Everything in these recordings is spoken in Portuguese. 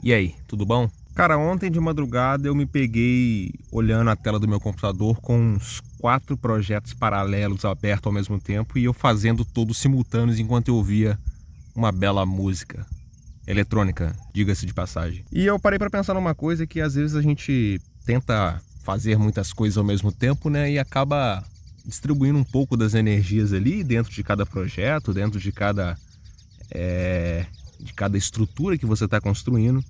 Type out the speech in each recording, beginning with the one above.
E aí, tudo bom? Cara, ontem de madrugada eu me peguei olhando a tela do meu computador com uns 4 projetos paralelos abertos ao mesmo tempo e eu fazendo todos simultâneos enquanto eu ouvia uma bela música eletrônica, diga-se de passagem. E eu parei para pensar numa coisa que às vezes a gente tenta fazer muitas coisas ao mesmo tempo, né, e acaba distribuindo um pouco das energias ali dentro de cada projeto, dentro de cada estrutura que você está construindo.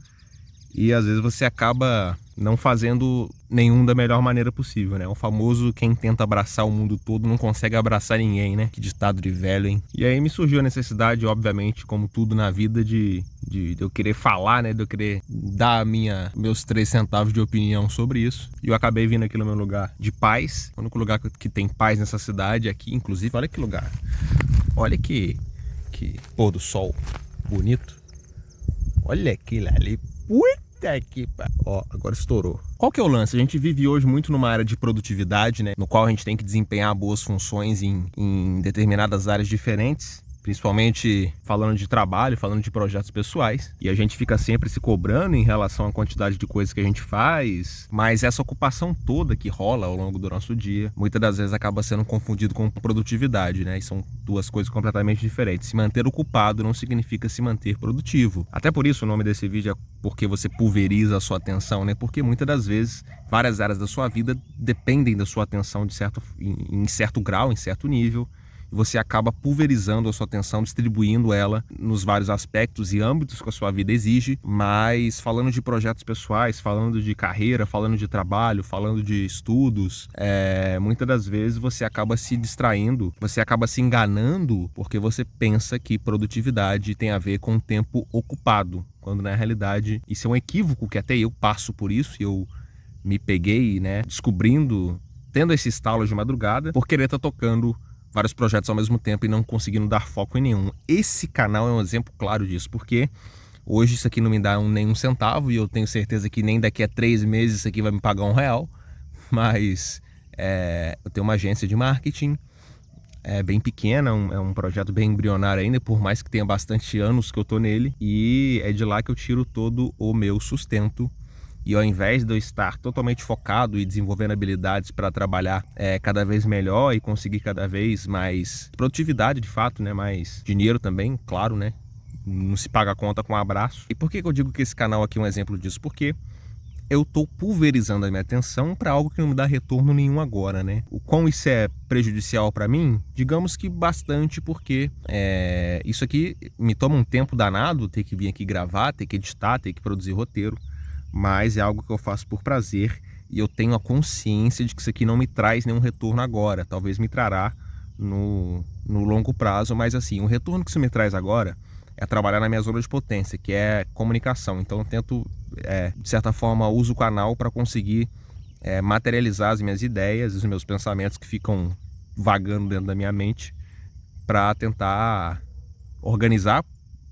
E às vezes você acaba não fazendo nenhum da melhor maneira possível, né? O famoso quem tenta abraçar o mundo todo não consegue abraçar ninguém, né? Que ditado de velho, hein? E aí me surgiu a necessidade, obviamente, como tudo na vida, de eu querer falar, né? De eu querer dar meus 3 centavos de opinião sobre isso. E eu acabei vindo aqui no meu lugar de paz. O único lugar que tem paz nessa cidade aqui, inclusive, olha que lugar. Olha que pôr do sol bonito. Olha aquilo ali. Puta que pariu. Ó, agora estourou. Qual que é o lance? A gente vive hoje muito numa área de produtividade, né? No qual a gente tem que desempenhar boas funções em determinadas áreas diferentes. Principalmente falando de trabalho, falando de projetos pessoais. E a gente fica sempre se cobrando em relação à quantidade de coisas que a gente faz. Mas essa ocupação toda que rola ao longo do nosso dia, muitas das vezes acaba sendo confundido com produtividade, né? E são duas coisas completamente diferentes. Se manter ocupado não significa se manter produtivo. Até por isso o nome desse vídeo é porque você pulveriza a sua atenção, né? Porque muitas das vezes várias áreas da sua vida dependem da sua atenção em certo grau, em certo nível. Você acaba pulverizando a sua atenção, distribuindo ela nos vários aspectos e âmbitos que a sua vida exige, mas falando de projetos pessoais, falando de carreira, falando de trabalho, falando de estudos, muitas das vezes você acaba se distraindo, você acaba se enganando porque você pensa que produtividade tem a ver com tempo ocupado, quando na realidade isso é um equívoco que até eu passo por isso e eu me peguei, né, descobrindo, tendo esse estalo de madrugada por querer estar tocando vários projetos ao mesmo tempo e não conseguindo dar foco em nenhum. Esse canal é um exemplo claro disso, porque hoje isso aqui não me dá nenhum centavo e eu tenho certeza que nem daqui a 3 meses isso aqui vai me pagar R$1, mas eu tenho uma agência de marketing bem pequena, é um projeto bem embrionário ainda, por mais que tenha bastante anos que eu tô nele, e é de lá que eu tiro todo o meu sustento. E ao invés de eu estar totalmente focado e desenvolvendo habilidades para trabalhar cada vez melhor e conseguir cada vez mais produtividade de fato, né? Mais dinheiro também, claro, né? Não se paga a conta com um abraço. E por que eu digo que esse canal aqui é um exemplo disso? Porque eu estou pulverizando a minha atenção para algo que não me dá retorno nenhum agora, né? O quão isso é prejudicial para mim? Digamos que bastante, porque isso aqui me toma um tempo danado, ter que vir aqui gravar, ter que editar, ter que produzir roteiro. Mas é algo que eu faço por prazer e eu tenho a consciência de que isso aqui não me traz nenhum retorno agora. Talvez me trará no longo prazo, mas assim, o retorno que isso me traz agora é trabalhar na minha zona de potência, que é comunicação. Então eu tento, de certa forma, uso o canal para conseguir materializar as minhas ideias, os meus pensamentos que ficam vagando dentro da minha mente, para tentar organizar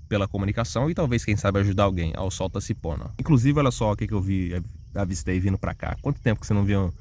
pela comunicação e talvez, quem sabe, ajudar alguém. Ó, o sol tá se pondo. Inclusive, olha só o que eu avistei vindo pra cá. Quanto tempo que você não viu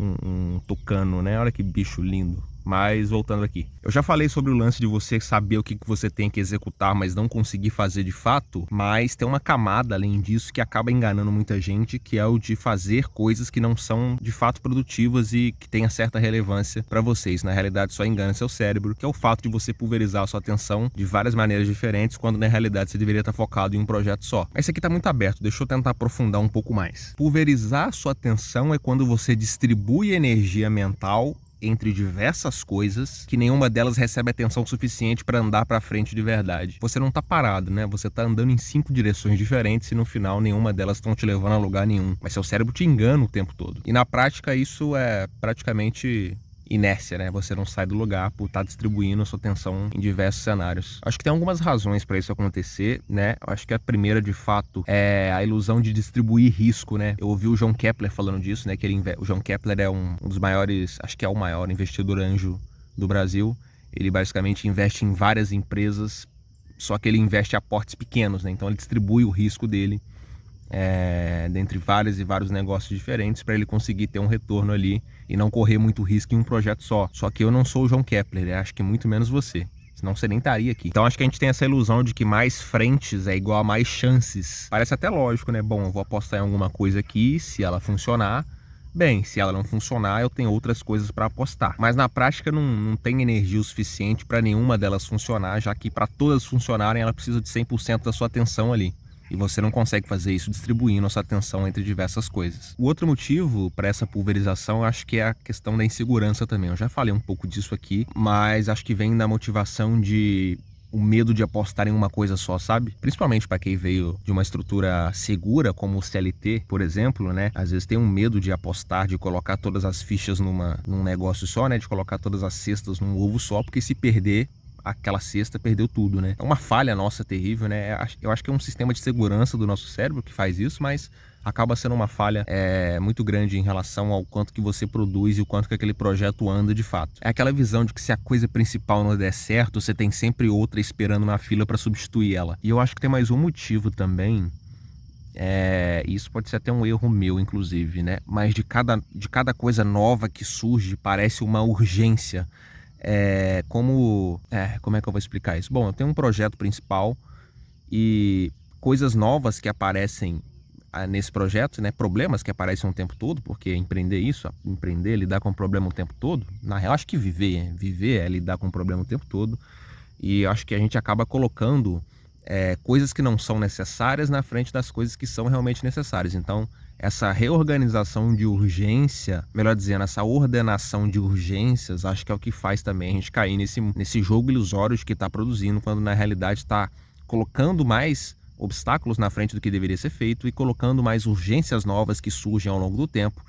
um tucano, né? Olha que bicho lindo. Mas voltando aqui, eu já falei sobre o lance de você saber o que você tem que executar, mas não conseguir fazer de fato. Mas tem uma camada além disso que acaba enganando muita gente, que é o de fazer coisas que não são de fato produtivas e que tenha certa relevância para vocês. Na realidade, só engana seu cérebro, que é o fato de você pulverizar a sua atenção de várias maneiras diferentes, quando na realidade você deveria estar focado em um projeto só. Mas isso aqui tá muito aberto, deixa eu tentar aprofundar um pouco mais. Pulverizar a sua atenção é quando você distribui energia mental entre diversas coisas que nenhuma delas recebe atenção suficiente para andar para frente de verdade. Você não tá parado, né? Você tá andando em 5 direções diferentes e no final nenhuma delas estão te levando a lugar nenhum. Mas seu cérebro te engana o tempo todo. E na prática isso é praticamente inércia, né? Você não sai do lugar por estar distribuindo a sua atenção em diversos cenários. Acho que tem algumas razões para isso acontecer, né? Acho que a primeira, de fato, é a ilusão de distribuir risco, né? Eu ouvi o João Kepler falando disso, né? Que o João Kepler é um dos maiores, acho que é o maior investidor anjo do Brasil. Ele basicamente investe em várias empresas, só que ele investe a aportes pequenos, né? Então ele distribui o risco dele dentre vários e vários negócios diferentes para ele conseguir ter um retorno ali e não correr muito risco em um projeto só. Só que eu não sou o João Kepler, acho que muito menos você. Senão você nem estaria aqui. Então acho que a gente tem essa ilusão de que mais frentes é igual a mais chances. Parece até lógico, né? Bom, eu vou apostar em alguma coisa aqui, se ela funcionar, bem, se ela não funcionar, eu tenho outras coisas para apostar. Mas na prática não tem energia o suficiente para nenhuma delas funcionar, já que para todas funcionarem ela precisa de 100% da sua atenção ali. E você não consegue fazer isso distribuindo a sua atenção entre diversas coisas. O outro motivo para essa pulverização, eu acho que é a questão da insegurança também. Eu já falei um pouco disso aqui, mas acho que vem da motivação de o medo de apostar em uma coisa só, sabe? Principalmente para quem veio de uma estrutura segura, como o CLT, por exemplo, né? Às vezes tem um medo de apostar, de colocar todas as fichas num negócio só, né? De colocar todas as cestas num ovo só, porque se perder aquela cesta, perdeu tudo, né? É uma falha nossa terrível, né? Eu acho que é um sistema de segurança do nosso cérebro que faz isso, mas acaba sendo uma falha muito grande em relação ao quanto que você produz e o quanto que aquele projeto anda de fato. É aquela visão de que se a coisa principal não der certo, você tem sempre outra esperando na fila para substituir ela. E eu acho que tem mais um motivo também. Isso pode ser até um erro meu, inclusive, né? Mas de cada coisa nova que surge, parece uma urgência. Como é que eu vou explicar isso? Bom, eu tenho um projeto principal e coisas novas que aparecem nesse projeto, né? Problemas que aparecem o tempo todo, porque empreender, lidar com problema o tempo todo, na real, acho que viver é lidar com problema o tempo todo. E acho que a gente acaba colocando coisas que não são necessárias na frente das coisas que são realmente necessárias. Então, essa reorganização de urgência, melhor dizendo, essa ordenação de urgências, acho que é o que faz também a gente cair nesse jogo ilusório de que está produzindo, quando na realidade está colocando mais obstáculos na frente do que deveria ser feito e colocando mais urgências novas que surgem ao longo do tempo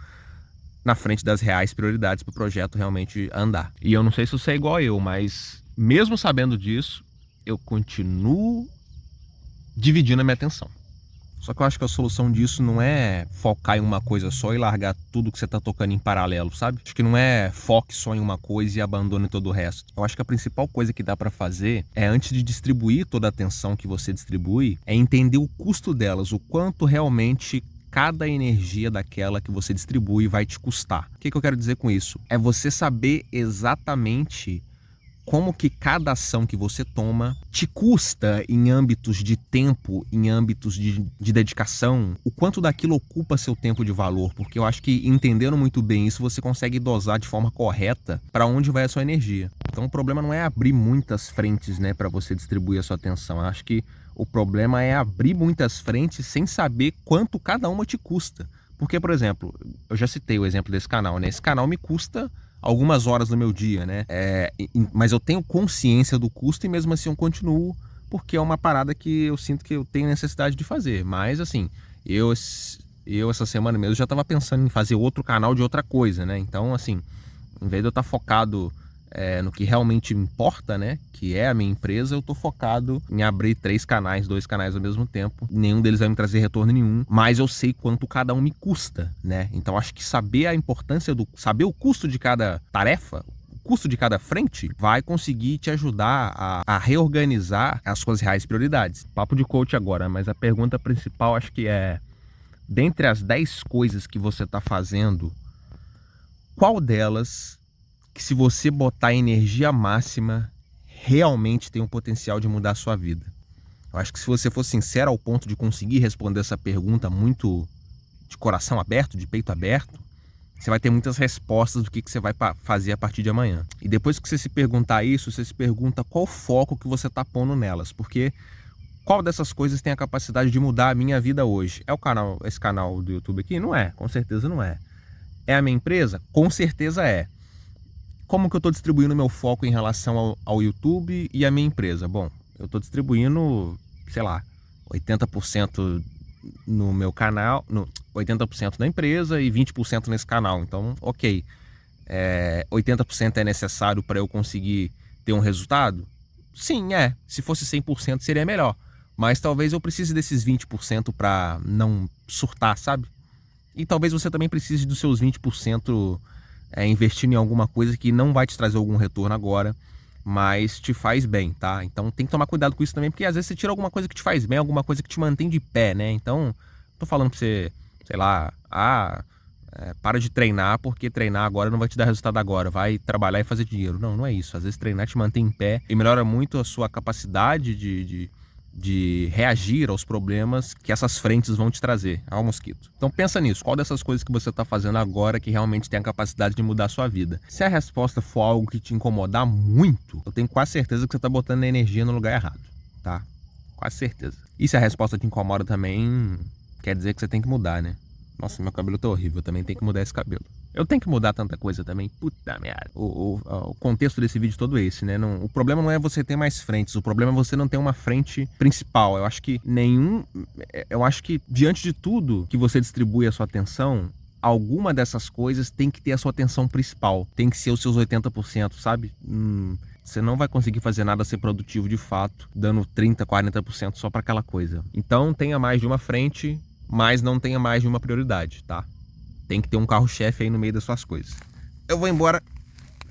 na frente das reais prioridades para o projeto realmente andar. E eu não sei se você é igual a eu, mas mesmo sabendo disso, eu continuo dividindo a minha atenção. Só que eu acho que a solução disso não é focar em uma coisa só e largar tudo que você está tocando em paralelo, sabe? Acho que não é foque só em uma coisa e abandone todo o resto. Eu acho que a principal coisa que dá para fazer antes de distribuir toda a atenção que você distribui, é entender o custo delas, o quanto realmente cada energia daquela que você distribui vai te custar. O que eu quero dizer com isso? É você saber exatamente como que cada ação que você toma te custa em âmbitos de tempo, em âmbitos de dedicação, o quanto daquilo ocupa seu tempo de valor, porque eu acho que entendendo muito bem isso, você consegue dosar de forma correta para onde vai a sua energia. Então o problema não é abrir muitas frentes, né, para você distribuir a sua atenção. Eu acho que o problema é abrir muitas frentes sem saber quanto cada uma te custa. Porque, por exemplo, eu já citei o exemplo desse canal, né? Esse canal me custa algumas horas do meu dia, né? Mas eu tenho consciência do custo e mesmo assim eu continuo, porque é uma parada que eu sinto que eu tenho necessidade de fazer. Mas assim, eu essa semana mesmo já estava pensando em fazer outro canal de outra coisa, né? Então assim, em vez de eu estar focado no que realmente importa, né, que é a minha empresa, eu tô focado em abrir 2 canais ao mesmo tempo. Nenhum deles vai me trazer retorno nenhum, mas eu sei quanto cada um me custa, né? Então acho que saber a importância saber o custo de cada tarefa, o custo de cada frente, vai conseguir te ajudar a reorganizar as suas reais prioridades. Papo de coach agora, mas a pergunta principal acho que dentre as 10 coisas que você tá fazendo, qual delas que, se você botar energia máxima, realmente tem o potencial de mudar a sua vida? Eu acho que se você for sincero ao ponto de conseguir responder essa pergunta muito de coração aberto, de peito aberto, você vai ter muitas respostas do que você vai fazer a partir de amanhã. E depois que você se perguntar isso, você se pergunta qual foco que você está pondo nelas, porque qual dessas coisas tem a capacidade de mudar a minha vida hoje? É esse canal do YouTube aqui? Não é, com certeza não é. É a minha empresa? Com certeza é. Como que eu estou distribuindo meu foco em relação ao YouTube e a minha empresa? Bom, eu estou distribuindo, sei lá, 80% no meu canal, 80% na empresa e 20% nesse canal. Então, ok, 80% é necessário para eu conseguir ter um resultado? Sim, se fosse 100% seria melhor. Mas talvez eu precise desses 20% para não surtar, sabe? E talvez você também precise dos seus 20% investindo em alguma coisa que não vai te trazer algum retorno agora, mas te faz bem, tá? Então tem que tomar cuidado com isso também, porque às vezes você tira alguma coisa que te faz bem, alguma coisa que te mantém de pé, né? Então, tô falando pra você, sei lá, Para de treinar porque treinar agora não vai te dar resultado agora, vai trabalhar e fazer dinheiro. Não, não é isso. Às vezes treinar te mantém em pé e melhora muito a sua capacidade de reagir aos problemas que essas frentes vão te trazer ao mosquito. Então pensa nisso, qual dessas coisas que você está fazendo agora que realmente tem a capacidade de mudar a sua vida? Se a resposta for algo que te incomodar muito, eu tenho quase certeza que você está botando a energia no lugar errado, tá? Quase certeza. E se a resposta te incomoda também, quer dizer que você tem que mudar, né? Nossa, meu cabelo tá horrível, eu também tenho que mudar esse cabelo. Eu tenho que mudar tanta coisa também, puta merda. O contexto desse vídeo todo é esse, né? Não, o problema não é você ter mais frentes, o problema é você não ter uma frente principal. Eu acho que diante de tudo que você distribui a sua atenção, alguma dessas coisas tem que ter a sua atenção principal. Tem que ser os seus 80%, sabe? Você não vai conseguir fazer nada ser produtivo de fato, dando 30%, 40% só para aquela coisa. Então tenha mais de uma frente, mas não tenha mais de uma prioridade, tá? Tem que ter um carro-chefe aí no meio das suas coisas. Eu vou embora,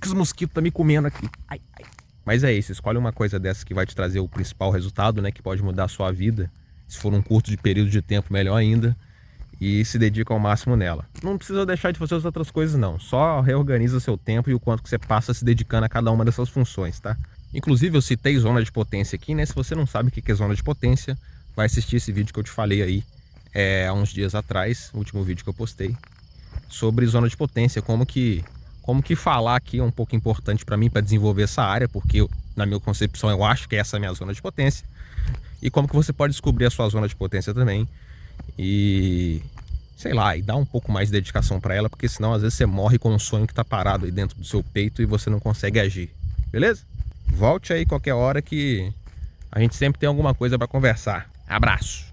que os mosquitos estão me comendo aqui. Ai, ai. Mas é isso, escolhe uma coisa dessa que vai te trazer o principal resultado, né? Que pode mudar a sua vida. Se for um curto de período de tempo, melhor ainda. E se dedica ao máximo nela. Não precisa deixar de fazer as outras coisas, não. Só reorganiza seu tempo e o quanto que você passa se dedicando a cada uma dessas funções, tá? Inclusive, eu citei zona de potência aqui, né? Se você não sabe o que é zona de potência, vai assistir esse vídeo que eu te falei aí há uns dias atrás, o último vídeo que eu postei, sobre zona de potência, como que falar aqui é um pouco importante para mim para desenvolver essa área, porque na minha concepção eu acho que essa é a minha zona de potência, e como que você pode descobrir a sua zona de potência também, e sei lá, e dar um pouco mais de dedicação para ela, porque senão às vezes você morre com um sonho que tá parado aí dentro do seu peito e você não consegue agir, beleza? Volte aí qualquer hora que a gente sempre tem alguma coisa para conversar. Abraço!